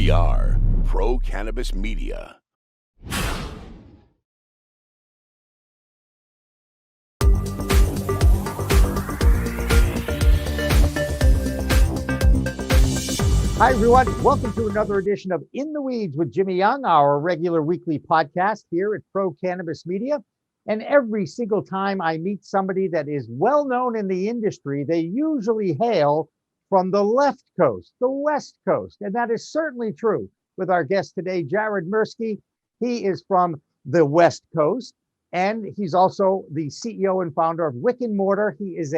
We are Pro Cannabis Media. Hi, everyone. Welcome to another edition of In the Weeds with Jimmy Young, our regular weekly podcast here at Pro Cannabis Media. And every single time I meet somebody that is well known in the industry, they usually hail from the left coast, the West Coast. And that is certainly true with our guest today, Jared Mirsky. He is from the West Coast, and he's also the CEO and founder of Wick and Mortar. He is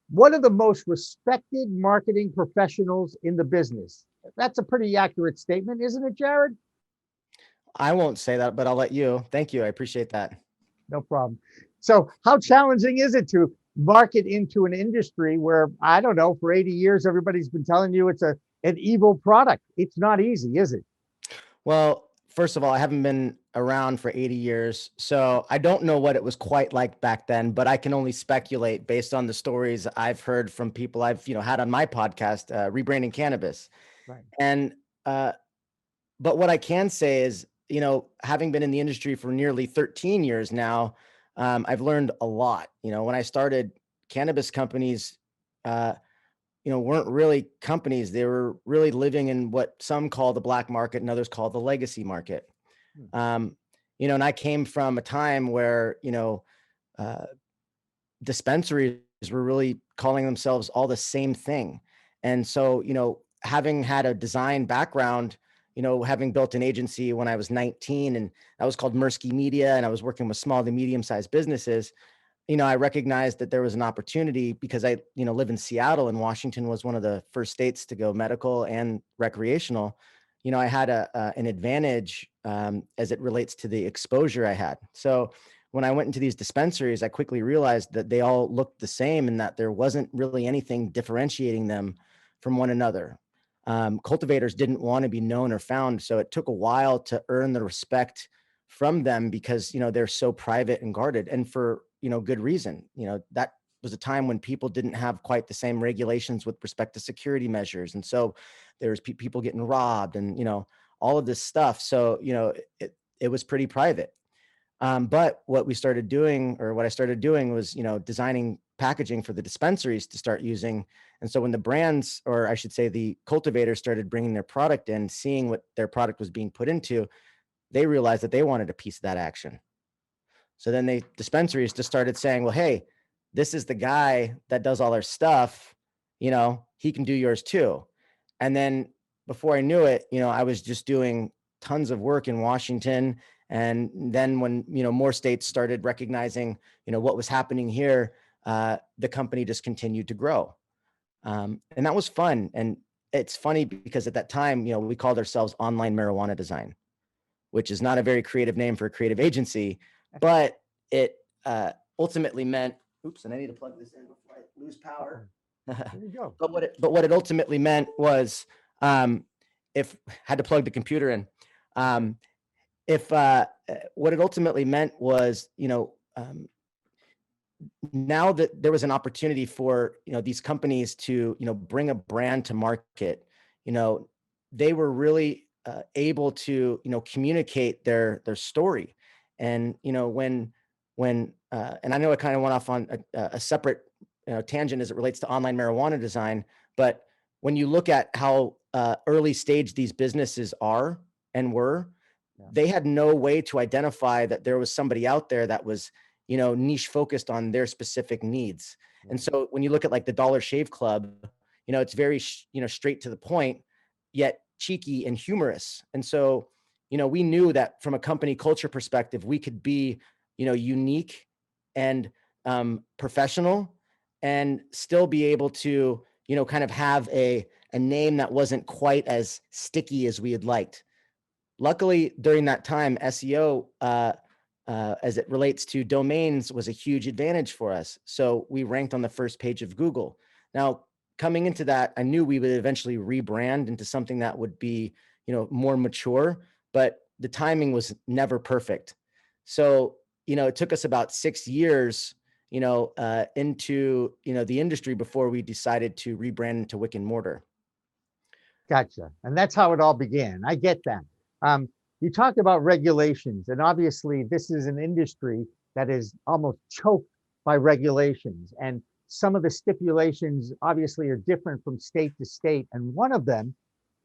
one of the most respected marketing professionals in the business. That's a pretty accurate statement, isn't it, Jared? I won't say that, but I'll let you. Thank you. I appreciate that. No problem. So how challenging is it to market into an industry where, I don't know, for 80 years, everybody's been telling you it's an evil product? It's not easy, is it? Well, first of all, I haven't been around for 80 years, so I don't know what it was quite like back then, but I can only speculate based on the stories I've heard from people I've, had on my podcast, Rebranding Cannabis. Right. And, but what I can say is, having been in the industry for nearly 13 years now, I've learned a lot. When I started, cannabis companies, weren't really companies. They were really living in what some call the black market and others call the legacy market. And I came from a time where, dispensaries were really calling themselves all the same thing. And so, having had a design background, having built an agency when I was 19, and that was called Mirsky Media, and I was working with small to medium-sized businesses, I recognized that there was an opportunity because I, live in Seattle, and Washington was one of the first states to go medical and recreational. I had an advantage as it relates to the exposure I had. So when I went into these dispensaries, I quickly realized that they all looked the same and that there wasn't really anything differentiating them from one another. Cultivators didn't want to be known or found. So it took a while to earn the respect from them because, they're so private and guarded, and for, good reason. That was a time when people didn't have quite the same regulations with respect to security measures. And so there's people getting robbed and, all of this stuff. So, it was pretty private. But what I started doing was, designing packaging for the dispensaries to start using. And so when the brands, or I should say the cultivators, started bringing their product in, seeing what their product was being put into, they realized that they wanted a piece of that action. So then dispensaries just started saying, well, hey, this is the guy that does all our stuff, he can do yours too. And then before I knew it, I was just doing tons of work in Washington. And then when, more states started recognizing, what was happening here, the company just continued to grow. And that was fun. And it's funny because at that time, we called ourselves Online Marijuana Design, which is not a very creative name for a creative agency, but it ultimately meant, oops, and I need to plug this in before I lose power. There you go. But what it ultimately meant was, if had to plug the computer in, what it ultimately meant was, now that there was an opportunity for, these companies to, bring a brand to market, they were really able to, communicate their story. And, when and I know I kind of went off on a separate tangent as it relates to online marijuana design, but when you look at how early stage these businesses are and were, they had no way to identify that there was somebody out there that was, niche focused on their specific needs. And so when you look at like the Dollar Shave Club, it's very, straight to the point, yet cheeky and humorous. And so, we knew that from a company culture perspective, we could be, unique and professional and still be able to, kind of have a name that wasn't quite as sticky as we had liked. Luckily, during that time, SEO, as it relates to domains, was a huge advantage for us. So we ranked on the first page of Google. Now, coming into that, I knew we would eventually rebrand into something that would be, more mature, but the timing was never perfect. So, it took us about 6 years, into, the industry before we decided to rebrand into Wick and Mortar. Gotcha. And that's how it all began. I get that. You talked about regulations, and obviously, this is an industry that is almost choked by regulations. And some of the stipulations obviously are different from state to state. And one of them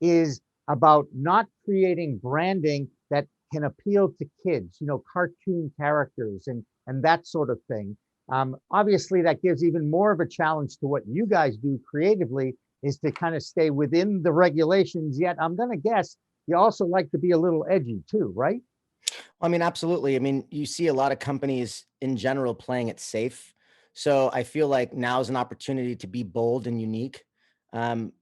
is about not creating branding that can appeal to kids, cartoon characters and that sort of thing. Obviously, that gives even more of a challenge to what you guys do creatively, is to kind of stay within the regulations. Yet, I'm going to guess you also like to be a little edgy too, right? I mean, absolutely. I mean, you see a lot of companies in general playing it safe. So I feel like now is an opportunity to be bold and unique. Um,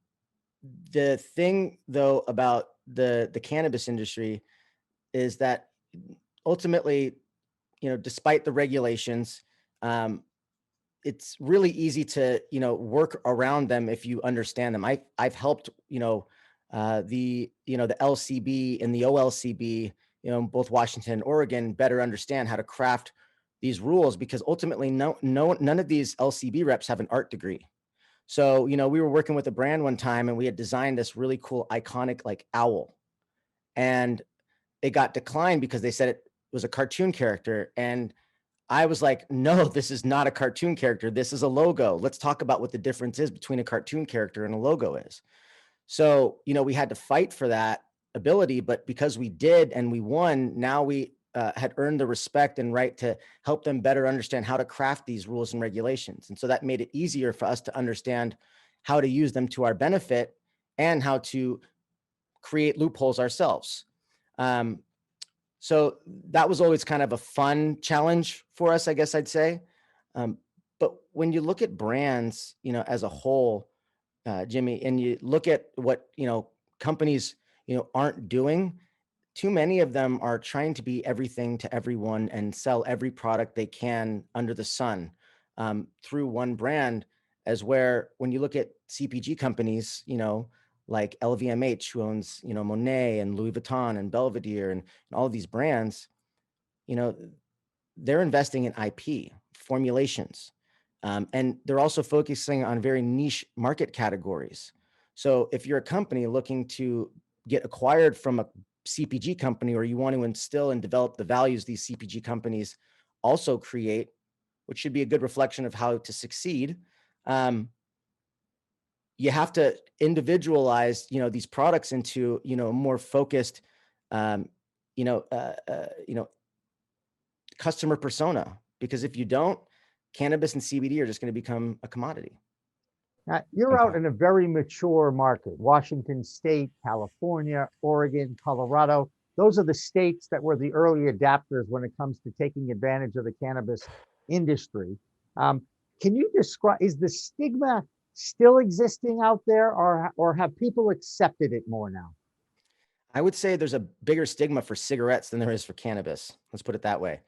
the thing though about the cannabis industry is that ultimately, despite the regulations, um, it's really easy to, work around them if you understand them. I've helped, the LCB and the OLCB, both Washington and Oregon, better understand how to craft these rules, because ultimately none of these LCB reps have an art degree. So, we were working with a brand one time and we had designed this really cool iconic like owl, and it got declined because they said it was a cartoon character. And I was like, no, this is not a cartoon character. This is a logo. Let's talk about what the difference is between a cartoon character and a logo is. So, we had to fight for that ability, but because we did and we won, now we had earned the respect and right to help them better understand how to craft these rules and regulations. And so that made it easier for us to understand how to use them to our benefit and how to create loopholes ourselves. Um, so that was always kind of a fun challenge for us, I guess I'd say. But when you look at brands, as a whole, Jimmy, and you look at what, companies, aren't doing, too many of them are trying to be everything to everyone and sell every product they can under the sun, through one brand. As where when you look at CPG companies, like LVMH, who owns, Monet and Louis Vuitton and Belvedere and all of these brands, you know, they're investing in IP formulations. And they're also focusing on very niche market categories. So if you're a company looking to get acquired from a CPG company, or you want to instill and develop the values these CPG companies also create, which should be a good reflection of how to succeed, you have to individualize, these products into, a more focused, um, you know, uh, uh, you know, customer persona. Because if you don't, cannabis and CBD are just going to become a commodity. Now, you're out in a very mature market: Washington State, California, Oregon, Colorado. Those are the states that were the early adapters when it comes to taking advantage of the cannabis industry. Um, can you describe, is the stigma still existing out there, or have people accepted it more now? I would say there's a bigger stigma for cigarettes than there is for cannabis. Let's put it that way.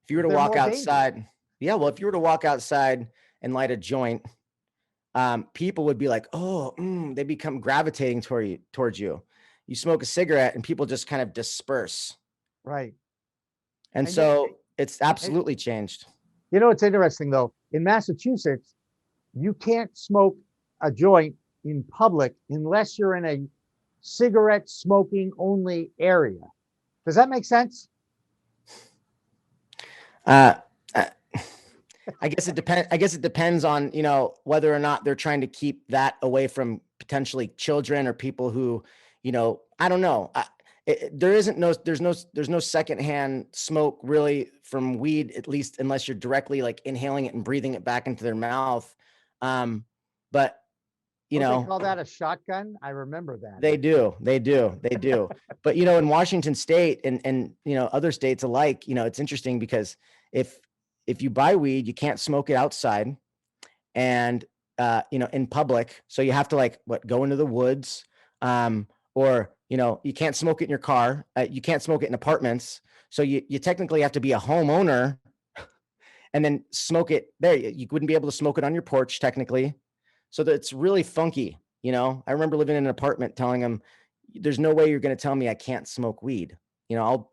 If you were to They're walk more dangerous. outside, yeah, well, if you were to walk outside and light a joint, people would be like, oh, they become gravitating towards you. You smoke a cigarette and people just kind of disperse. Right. And And, so it's and absolutely changed. it's interesting though. In Massachusetts, you can't smoke a joint in public unless you're in a cigarette smoking only area. Does that make sense? Uh, uh, I guess it depends. I guess it depends on, whether or not they're trying to keep that away from potentially children or people who, I don't know. There's no secondhand smoke really from weed, at least unless you're directly like inhaling it and breathing it back into their mouth. But you Don't they know, call that a shotgun? I remember that they actually. do, they do. But in Washington State and other states alike, it's interesting because if you buy weed, you can't smoke it outside and in public. So you have to go into the woods, or you can't smoke it in your car. You can't smoke it in apartments. So you technically have to be a homeowner and then smoke it there. You wouldn't be able to smoke it on your porch technically. So that it's really funky. I remember living in an apartment telling them, there's no way you're going to tell me I can't smoke weed. I'll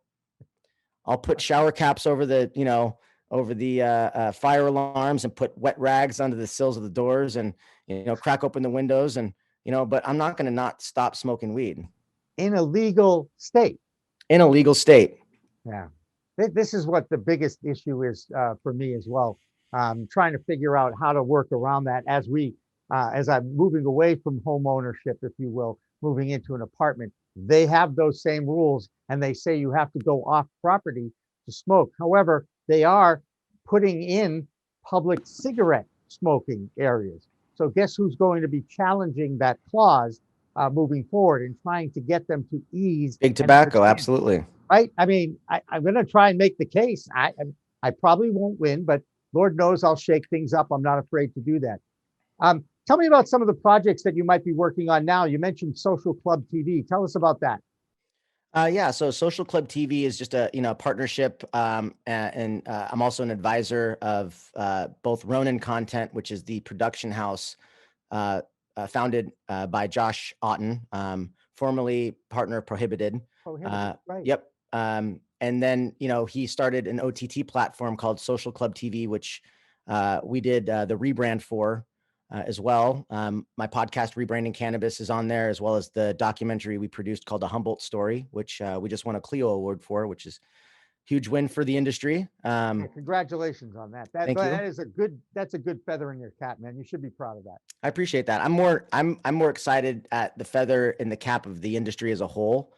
put shower caps over the, fire alarms and put wet rags under the sills of the doors and, crack open the windows. And but I'm not going to not stop smoking weed in a legal state. in a legal state. Yeah. This is what the biggest issue is for me as well. Trying to figure out how to work around that as I'm moving away from home ownership, if you will, moving into an apartment. They have those same rules and they say you have to go off property to smoke. However, they are putting in public cigarette smoking areas. So guess who's going to be challenging that clause moving forward and trying to get them to ease Big and tobacco, understand, absolutely. right? I mean, I'm going to try and make the case. I probably won't win, but Lord knows I'll shake things up. I'm not afraid to do that. Tell me about some of the projects that you might be working on now. You mentioned Social Club TV. Tell us about that. Yeah, so Social Club TV is just a partnership, and I'm also an advisor of both Ronin Content, which is the production house founded by Josh Otten, formerly partner Prohibited. Right. Yep. And then he started an OTT platform called Social Club TV, which we did the rebrand for. As well. My podcast, Rebranding Cannabis, is on there, as well as the documentary we produced called The Humboldt Story, which we just won a Clio Award for, which is a huge win for the industry. Yeah, congratulations on that. Thank you. That's a good feather in your cap, man. You should be proud of that. I appreciate that. I'm more excited at the feather in the cap of the industry as a whole.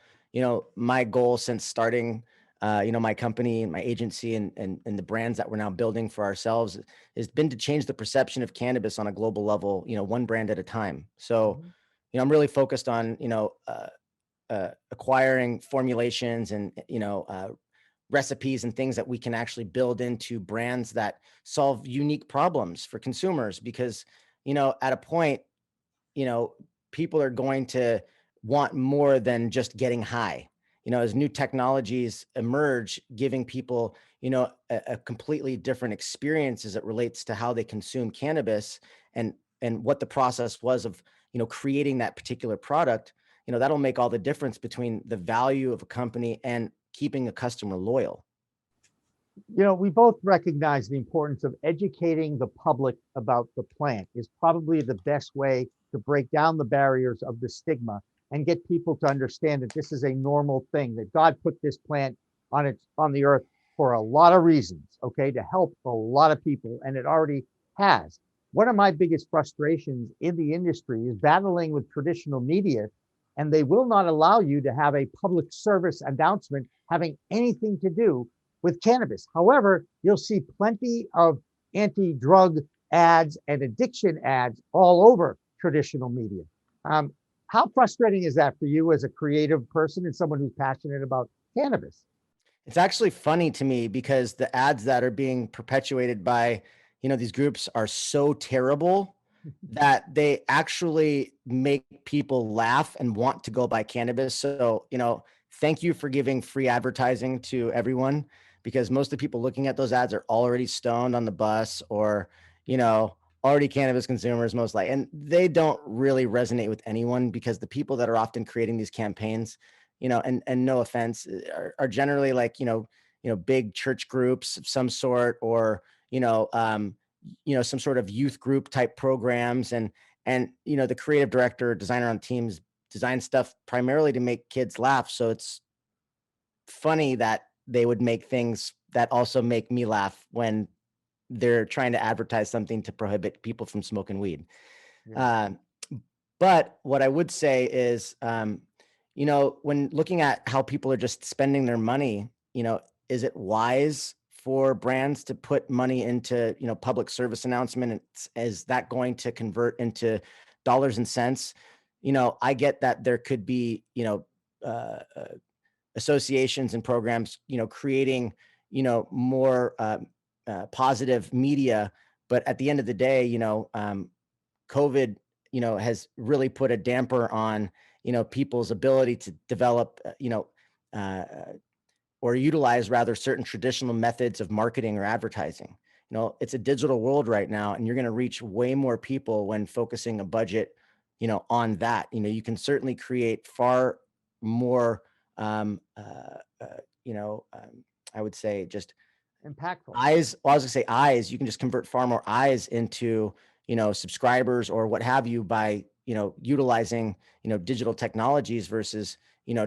My goal since starting my company and my agency and the brands that we're now building for ourselves has been to change the perception of cannabis on a global level, one brand at a time. So, I'm really focused on, acquiring formulations and, recipes and things that we can actually build into brands that solve unique problems for consumers. Because, at a point, people are going to want more than just getting high. As new technologies emerge, giving people, a completely different experience as it relates to how they consume cannabis and what the process was of, creating that particular product, that'll make all the difference between the value of a company and keeping a customer loyal. We both recognize the importance of educating the public about the plant is probably the best way to break down the barriers of the stigma and get people to understand that this is a normal thing, that God put this plant on the earth for a lot of reasons, okay, to help a lot of people, and it already has. One of my biggest frustrations in the industry is battling with traditional media, and they will not allow you to have a public service announcement having anything to do with cannabis. However, you'll see plenty of anti-drug ads and addiction ads all over traditional media. How frustrating is that for you as a creative person and someone who's passionate about cannabis? It's actually funny to me because the ads that are being perpetuated by, these groups are so terrible that they actually make people laugh and want to go buy cannabis. So, thank you for giving free advertising to everyone, because most of the people looking at those ads are already stoned on the bus or, already cannabis consumers most likely, and they don't really resonate with anyone because the people that are often creating these campaigns, and no offense, are generally like, big church groups of some sort, or, some sort of youth group type programs. And, the creative director, designer on teams design stuff primarily to make kids laugh. So it's funny that they would make things that also make me laugh when they're trying to advertise something to prohibit people from smoking weed. Yeah. But what I would say is, when looking at how people are just spending their money, is it wise for brands to put money into, public service announcement? Is that going to convert into dollars and cents? I get that there could be, associations and programs, creating, more positive media. But at the end of the day, COVID, has really put a damper on, people's ability to develop, uh, or utilize rather certain traditional methods of marketing or advertising. It's a digital world right now, and you're going to reach way more people when focusing a budget, on that. You can certainly create far more, I would say just Impactful. eyes. Well, I was gonna say eyes. You can just convert far more eyes into, subscribers or what have you by, utilizing, digital technologies versus,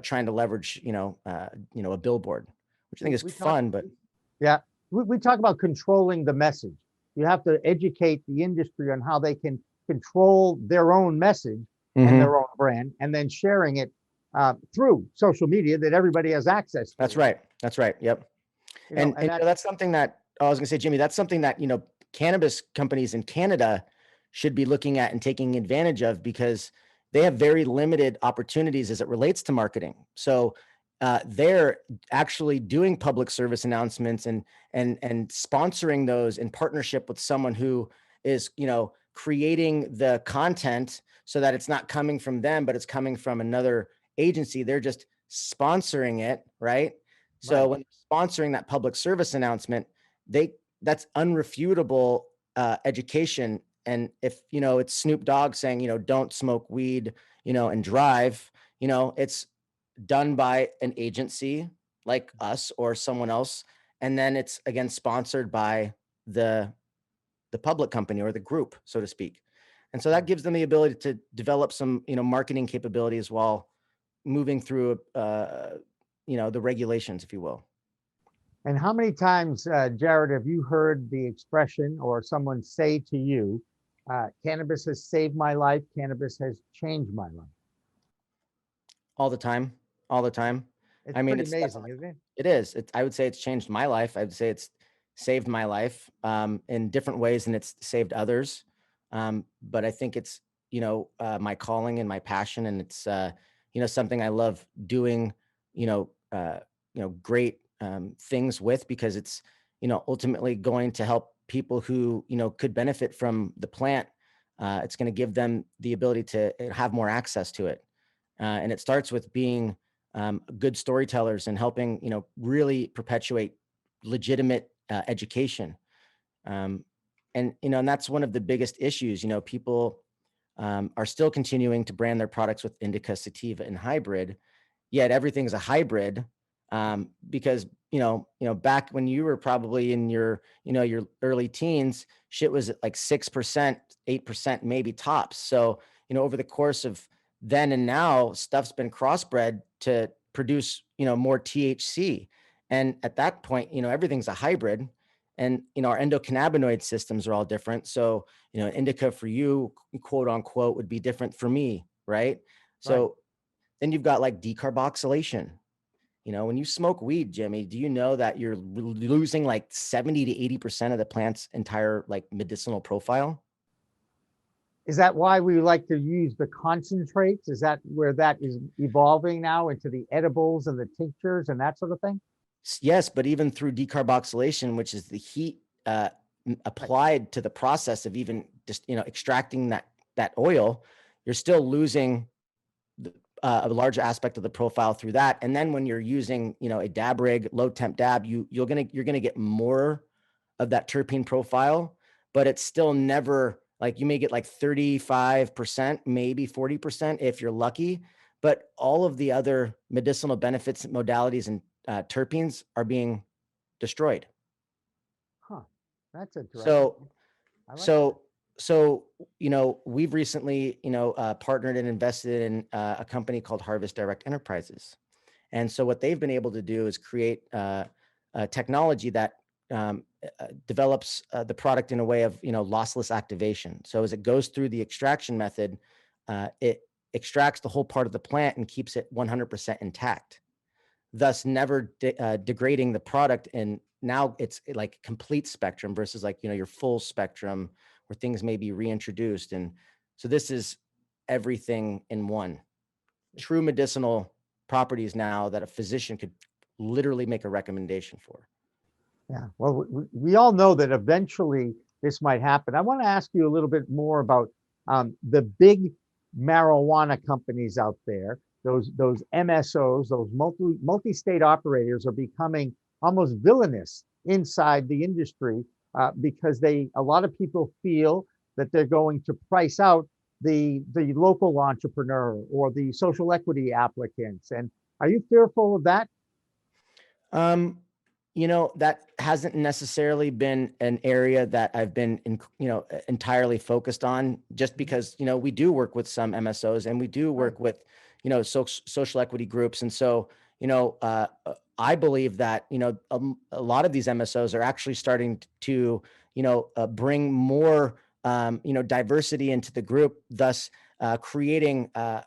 trying to leverage, a billboard, which I think is We talk, fun, but yeah, we talk about controlling the message. You have to educate the industry on how they can control their own message and Mhm. their own brand, and then sharing it through social media that everybody has access to. That's right. That's right. Yep. And And that that's something that I was gonna say, Jimmy, that's something that, cannabis companies in Canada should be looking at and taking advantage of, because they have very limited opportunities as it relates to marketing. So they're actually doing public service announcements and sponsoring those in partnership with someone who is, creating the content so that it's not coming from them, but it's coming from another agency. They're just sponsoring it, right? So right, when sponsoring that public service announcement, they that's unrefutable education. And if it's Snoop Dogg saying, don't smoke weed, and drive, it's done by an agency like us or someone else, and then it's again sponsored by the public company or the group, so to speak. And so that gives them the ability to develop some marketing capabilities while moving through the regulations, if you will. and how many times, Jared, have you heard the expression or someone say to you, cannabis has saved my life, cannabis has changed my life? All the time, all the time. It's I mean, pretty it's amazing, definitely, isn't it? it is. I would say it's changed my life. I would say it's saved my life in different ways than it's saved others. But I think it's, my calling and my passion, and it's, something I love doing, great things with, because it's, ultimately going to help people who, could benefit from the plant. It's going to give them the ability to have more access to it. And it starts with being good storytellers and helping, really perpetuate legitimate education. Um, and that's one of the biggest issues. People are still continuing to brand their products with indica, sativa, and hybrid, yet everything's a hybrid. Because back when you were probably in your early teens, shit was at like 6%, 8%, maybe tops. So over the course of then and now, stuff's been crossbred to produce more THC, and at that point, everything's a hybrid. And our endocannabinoid systems are all different. So an indica for you, quote unquote, would be different for me, right? Right. So then you've got like decarboxylation. When you smoke weed, Jimmy, do you know that you're losing like 70 to 80% of the plant's entire like medicinal profile? Is that why we like to use the concentrates? Is that where that is evolving now into the edibles and the tinctures and that sort of thing? Yes, but even through decarboxylation, which is the heat Right. applied to the process of even just extracting that oil, you're still losing a large aspect of the profile through that. And then when you're using a dab rig, low temp dab, you're gonna get more of that terpene profile, but it's still never like, you may get like 35%, maybe 40% if you're lucky. But all of the other medicinal benefits, modalities, and terpenes are being destroyed. Huh. That's interesting. So, I like that. so, so, we've recently, partnered and invested in a company called Harvest Direct Enterprises. And so what they've been able to do is create a technology that develops the product in a way of, lossless activation. So as it goes through the extraction method, it extracts the whole part of the plant and keeps it 100% intact, thus never degrading the product. And now it's like complete spectrum versus like, your full spectrum where things may be reintroduced. And so this is everything in one. True medicinal properties now that a physician could literally make a recommendation for. Yeah. Well, we all know that eventually this might happen. I want to ask you a little bit more about the big marijuana companies out there. Those MSOs, those multi-state operators are becoming almost villainous inside the industry because a lot of people feel that they're going to price out the local entrepreneur or the social equity applicants. And are you fearful of that? Um, That hasn't necessarily been an area that I've been, entirely focused on, just because, we do work with some MSOs and we do Right. work with, social equity groups. And so, I believe that, a lot of these MSOs are actually starting to, bring more, diversity into the group, thus creating, I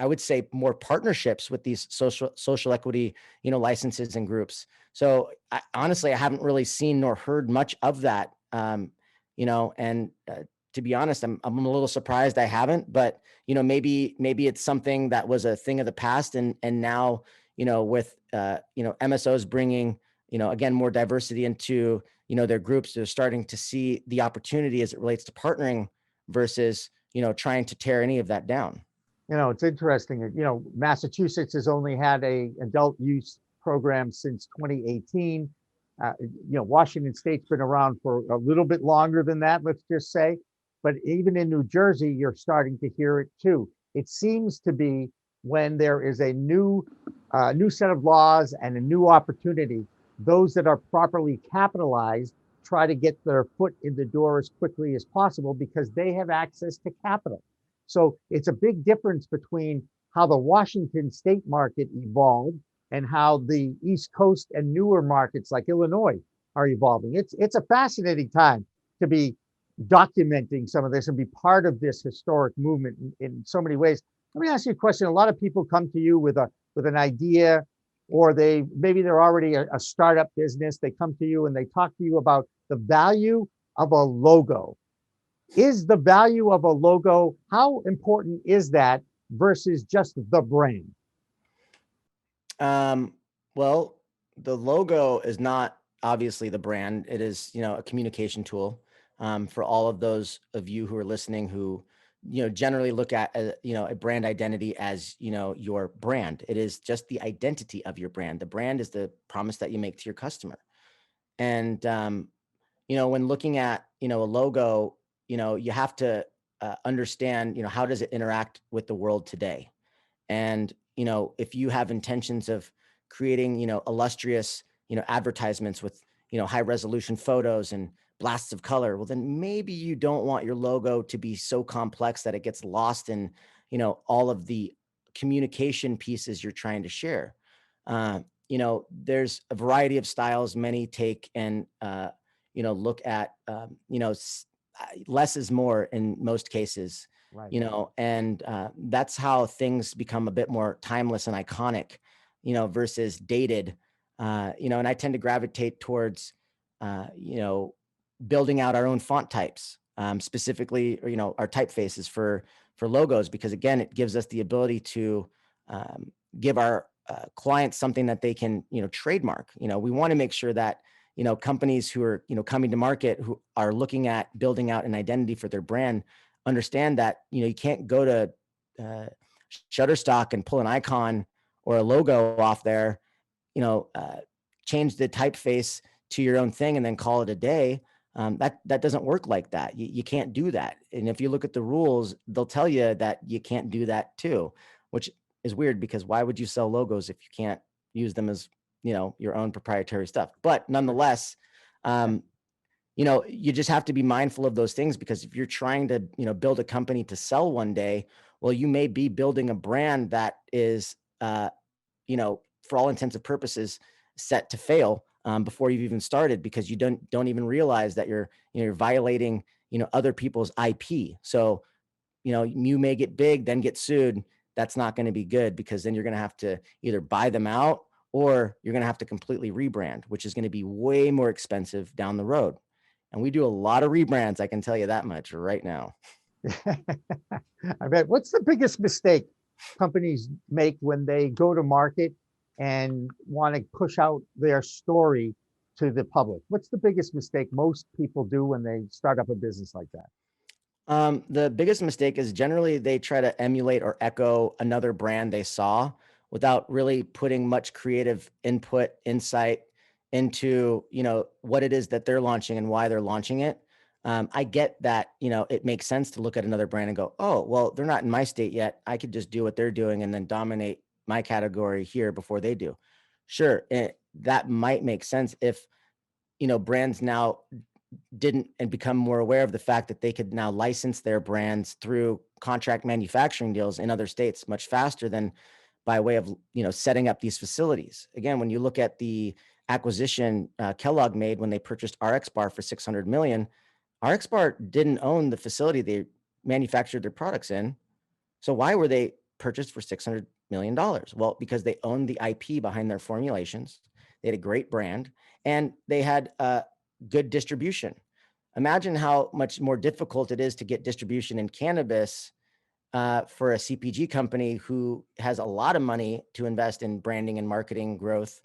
would say more partnerships with these social equity, licenses and groups. So honestly, I haven't really seen nor heard much of that. And to be honest, I'm a little surprised I haven't. But maybe it's something that was a thing of the past, and now with MSOs bringing again more diversity into their groups, they're starting to see the opportunity as it relates to partnering versus trying to tear any of that down. It's interesting. Massachusetts has only had a adult use program since 2018. Washington State's been around for a little bit longer than that, let's just say. But even in New Jersey, you're starting to hear it too. It seems to be when there is a new set of laws and a new opportunity, those that are properly capitalized try to get their foot in the door as quickly as possible because they have access to capital. So it's a big difference between how the Washington state market evolved and how the East Coast and newer markets like Illinois are evolving. It's a fascinating time to be documenting some of this and be part of this historic movement in so many ways. Let me ask you a question. A lot of people come to you with an idea, or maybe they're already a startup business. They come to you and they talk to you about the value of a logo. Is the value of a logo, how important is that versus just the brand? Well, the logo is not obviously the brand. It is, a communication tool. For all of those of you who are listening who, generally look at, a brand identity as, your brand. It is just the identity of your brand. The brand is the promise that you make to your customer. And, when looking at, a logo, you have to understand, how does it interact with the world today? And, if you have intentions of creating, illustrious, advertisements with, high resolution photos and blasts of color, well, then maybe you don't want your logo to be so complex that it gets lost in, all of the communication pieces you're trying to share. There's a variety of styles. Many take and, look at, less is more in most cases, Right. and that's how things become a bit more timeless and iconic, versus dated. And I tend to gravitate towards, building out our own font types, specifically, or, our typefaces for logos, because again, it gives us the ability to give our clients something that they can, trademark. We want to make sure that, companies who are, coming to market, who are looking at building out an identity for their brand, understand that, you can't go to Shutterstock and pull an icon or a logo off there, change the typeface to your own thing and then call it a day. That doesn't work like that. You can't do that. And if you look at the rules, they'll tell you that you can't do that too, which is weird because why would you sell logos if you can't use them as, your own proprietary stuff? But nonetheless, you just have to be mindful of those things, because if you're trying to, build a company to sell one day, well, you may be building a brand that is, for all intents and purposes, set to fail before you've even started, because you don't even realize that you're violating, other people's IP. So, you may get big, then get sued. That's not going to be good, because then you're going to have to either buy them out or you're going to have to completely rebrand, which is going to be way more expensive down the road. And we do a lot of rebrands, I can tell you that much right now. I bet. What's the biggest mistake companies make when they go to market and want to push out their story to the public? What's the biggest mistake most people do when they start up a business like that? The biggest mistake is generally they try to emulate or echo another brand they saw without really putting much creative insight into, what it is that they're launching and why they're launching it. I get that, it makes sense to look at another brand and go, oh, well, they're not in my state yet. I could just do what they're doing and then dominate my category here before they do. Sure. That might make sense if, brands now didn't and become more aware of the fact that they could now license their brands through contract manufacturing deals in other states much faster than by way of setting up these facilities. Again, when you look at the acquisition Kellogg made when they purchased RX Bar for 600 million, RX Bar didn't own the facility they manufactured their products in. So why were they purchased for $600 million? Well, because they owned the IP behind their formulations. They had a great brand and they had good distribution. Imagine how much more difficult it is to get distribution in cannabis for a CPG company who has a lot of money to invest in branding and marketing growth,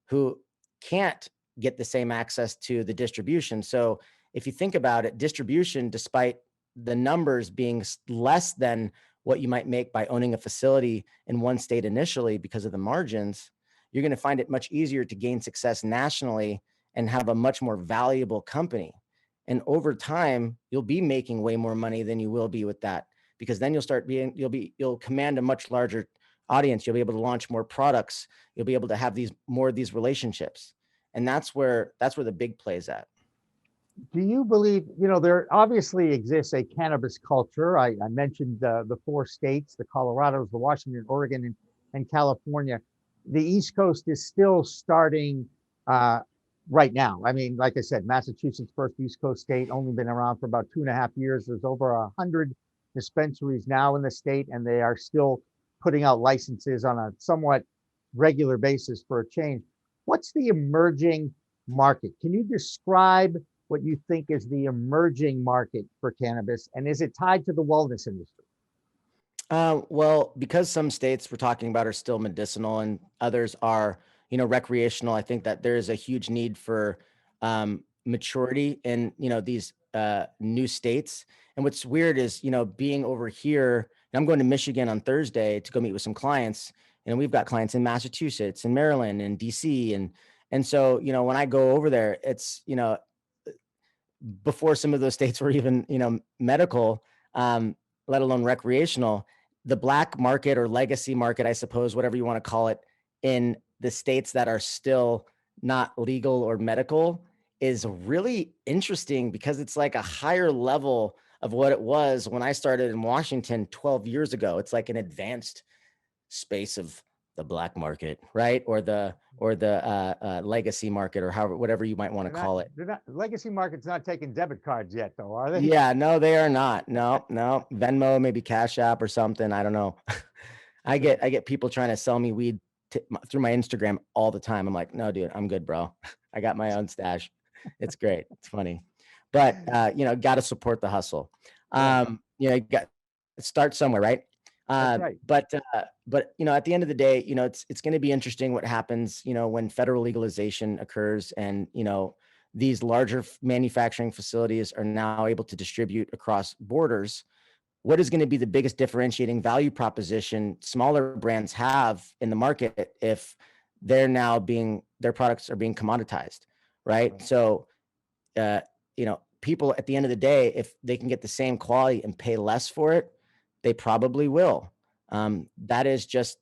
who can't get the same access to the distribution. So if you think about it, distribution, despite the numbers being less than what you might make by owning a facility in one state initially because of the margins, you're going to find it much easier to gain success nationally and have a much more valuable company. And over time, you'll be making way more money than you will be with that, because then you'll command a much larger audience. You'll be able to launch more products. You'll be able to have more of these relationships. And that's where the big play is at. Do you believe, there obviously exists a cannabis culture. I mentioned the four states, the Colorados, the Washington, Oregon, and California. The East Coast is still starting right now. I mean, like I said, Massachusetts, first East Coast state, only been around for about 2.5 years. There's over 100 dispensaries now in the state, and they are still putting out licenses on a somewhat regular basis for a change. What's the emerging market? Can you describe what you think is the emerging market for cannabis, and is it tied to the wellness industry? Well, because some states we're talking about are still medicinal and others are, recreational, I think that there is a huge need for maturity in, these new states. And what's weird is, being over here, I'm going to Michigan on Thursday to go meet with some clients. And we've got clients in Massachusetts and Maryland and DC. And so, when I go over there, it's, before some of those states were even, medical, let alone recreational, the black market or legacy market, I suppose, whatever you want to call it, in the states that are still not legal or medical is really interesting, because it's like a higher level of what it was when I started in Washington 12 years ago. It's like an advanced space of the black market, right? Or the legacy market, or however, whatever you might want to call it. Legacy market's not taking debit cards yet, though, are they? Yeah, no, they are not. No. Venmo, maybe Cash App or something. I don't know. I get people trying to sell me weed through my Instagram all the time. I'm like, no, dude, I'm good, bro. I got my own stash. It's great. It's funny, but got to support the hustle. You got start somewhere, right? That's right. But at the end of the day, it's going to be interesting what happens, when federal legalization occurs, and these larger manufacturing facilities are now able to distribute across borders. What is going to be the biggest differentiating value proposition smaller brands have in the market if their products are being commoditized, right? So, people at the end of the day, if they can get the same quality and pay less for it, they probably will. That is just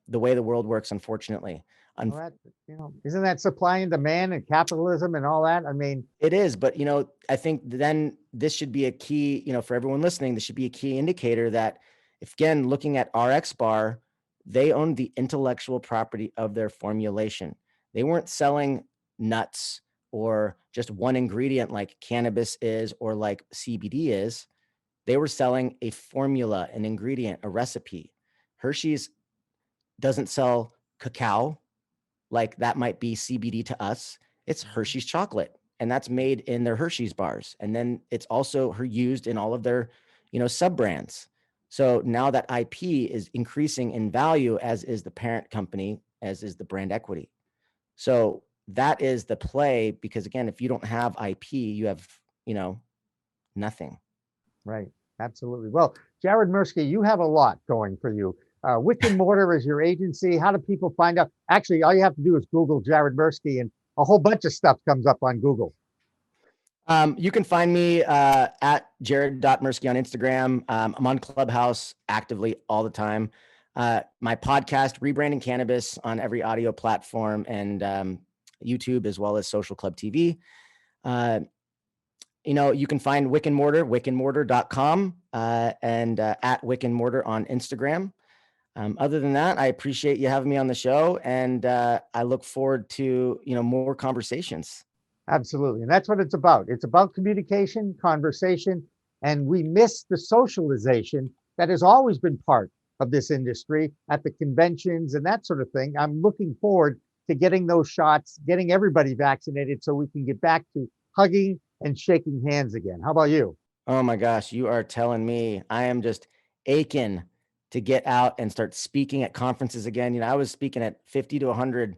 the way the world works, unfortunately. Well, isn't that supply and demand and capitalism and all that? I mean, it is, but I think then this should be a key, for everyone listening, this should be a key indicator that, if again, looking at RX Bar, they own the intellectual property of their formulation. They weren't selling nuts or just one ingredient like cannabis is or like CBD is. They were selling a formula, an ingredient, a recipe. Hershey's doesn't sell cacao like that might be CBD to us. It's Hershey's chocolate, and that's made in their Hershey's bars. And then it's also used in all of their, sub brands. So now that IP is increasing in value, as is the parent company, as is the brand equity. So that is the play, because again, if you don't have IP, you have, nothing. Right. Absolutely. Well, Jared Mirsky, you have a lot going for you. Wick and Mortar is your agency. How do people find out? Actually, all you have to do is Google Jared Mirsky, and a whole bunch of stuff comes up on Google. You can find me at jared.mirsky on Instagram. I'm on Clubhouse actively all the time. my podcast, Rebranding Cannabis, on every audio platform and YouTube, as well as Social Club TV. You can find Wick and Mortar, wickandmortar.com, and at Wick and Mortar on Instagram. Other than that, I appreciate you having me on the show, and I look forward to, more conversations. Absolutely. And that's what it's about. It's about communication, conversation, and we miss the socialization that has always been part of this industry at the conventions and that sort of thing. I'm looking forward to getting those shots, getting everybody vaccinated so we can get back to hugging and shaking hands again. How about you? Oh my gosh, you are telling me. I am just aching to get out and start speaking at conferences again. I was speaking at 50 to 100,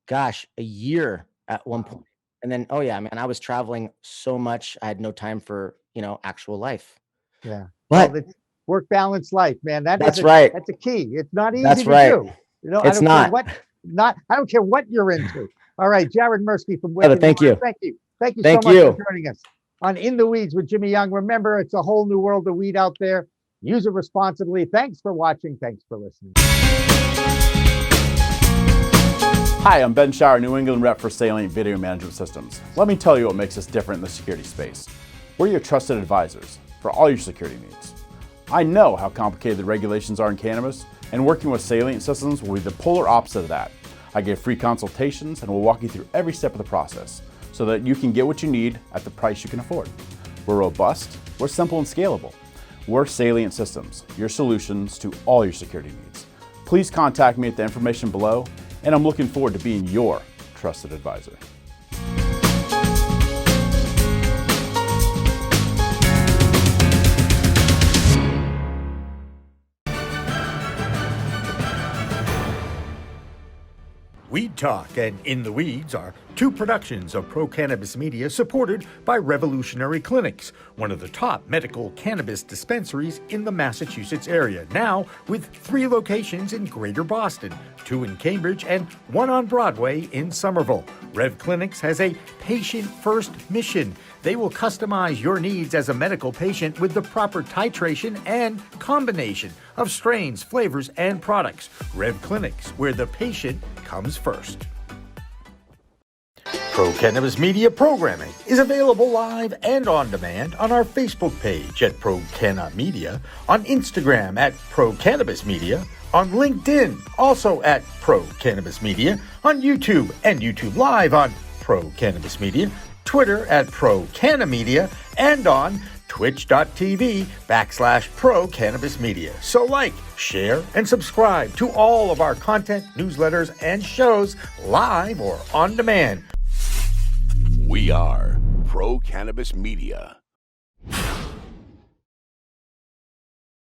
a year at one point. And then, oh yeah, man, I was traveling so much. I had no time for, actual life. Yeah. But well, it's work balance life, man. That's right. That's a key. It's not easy That's to right. do. It's not. I don't care what you're into. All right, Jared Mirsky from Wick. Thank you. Thank you. Thank you so much for joining us on In the Weeds with Jimmy Young. Remember, it's a whole new world of weed out there. Use it responsibly. Thanks for watching. Thanks for listening. Hi, I'm Ben Shire, New England rep for Salient Video Management Systems. Let me tell you what makes us different in the security space. We're your trusted advisors for all your security needs. I know how complicated the regulations are in cannabis, and working with Salient Systems will be the polar opposite of that. I give free consultations and will walk you through every step of the process so that you can get what you need at the price you can afford. We're robust, we're simple and scalable. We're Salient Systems, your solutions to all your security needs. Please contact me at the information below, and I'm looking forward to being your trusted advisor. Weed Talk and In the Weeds are two productions of Pro Cannabis Media supported by Revolutionary Clinics, one of the top medical cannabis dispensaries in the Massachusetts area, now with 3 locations in Greater Boston, 2 in Cambridge and 1 on Broadway in Somerville. Rev Clinics has a patient-first mission. They will customize your needs as a medical patient with the proper titration and combination of strains, flavors, and products. Rev Clinics, where the patient comes first. Pro Cannabis Media programming is available live and on demand on our Facebook page at Pro Canna Media, on Instagram at Pro Cannabis Media, on LinkedIn also at Pro Cannabis Media, on YouTube and YouTube Live on Pro Cannabis Media, Twitter at Pro Canna Media, and on twitch.tv/Pro Cannabis Media. So like, share, and subscribe to all of our content, newsletters, and shows live or on demand. We are Pro Cannabis Media.